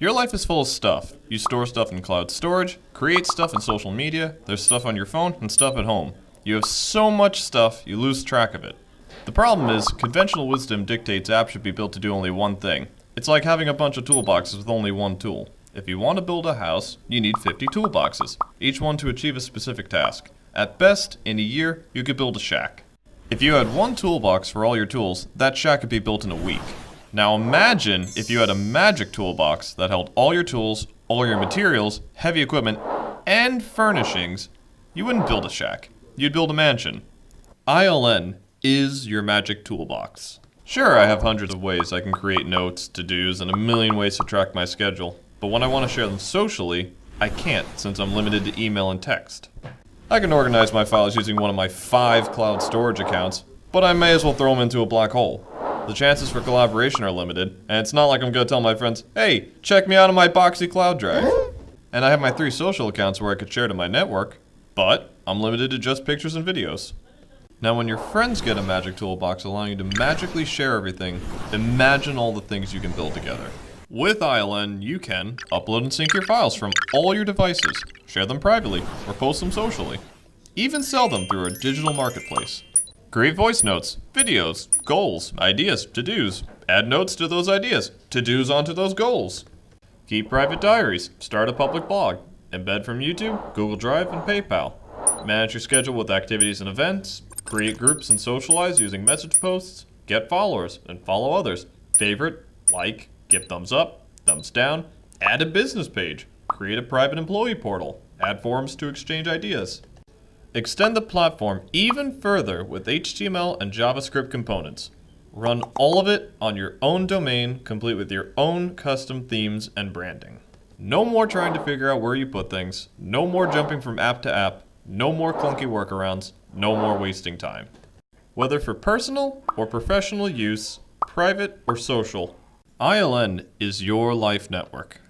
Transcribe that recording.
Your life is full of stuff. You store stuff in cloud storage, create stuff in social media, there's stuff on your phone, and stuff at home. You have so much stuff, you lose track of it. The problem is, conventional wisdom dictates apps should be built to do only one thing. It's like having a bunch of toolboxes with only one tool. If you want to build a house, you need 50 toolboxes, each one to achieve a specific task. At best, in a year, you could build a shack. If you had one toolbox for all your tools, that shack could be built in a week. Now imagine if you had a magic toolbox that held all your tools, all your materials, heavy equipment, and furnishings. You wouldn't build a shack. You'd build a mansion. ILN is your magic toolbox. Sure, I have hundreds of ways I can create notes, to-dos, and a million ways to track my schedule. But when I want to share them socially, I can't since I'm limited to email and text. I can organize my files using one of my 5 cloud storage accounts, but I may as well throw them into a black hole. The chances for collaboration are limited, and it's not like I'm gonna tell my friends, hey, check me out on my boxy cloud drive. And I have my 3 social accounts where I could share to my network, but I'm limited to just pictures and videos. Now when your friends get a magic toolbox allowing you to magically share everything, imagine all the things you can build together. With ILN, you can upload and sync your files from all your devices, share them privately, or post them socially. Even sell them through a digital marketplace. Create voice notes, videos, goals, ideas, to-dos. Add notes to those ideas, to-dos onto those goals. Keep private diaries, start a public blog, embed from YouTube, Google Drive, and PayPal. Manage your schedule with activities and events, create groups and socialize using message posts, get followers and follow others, favorite, like, give thumbs up, thumbs down, add a business page, create a private employee portal, add forums to exchange ideas. Extend the platform even further with HTML and JavaScript components. Run all of it on your own domain, complete with your own custom themes and branding. No more trying to figure out where you put things, no more jumping from app to app, no more clunky workarounds, no more wasting time. Whether for personal or professional use, private or social, ILN is your life network.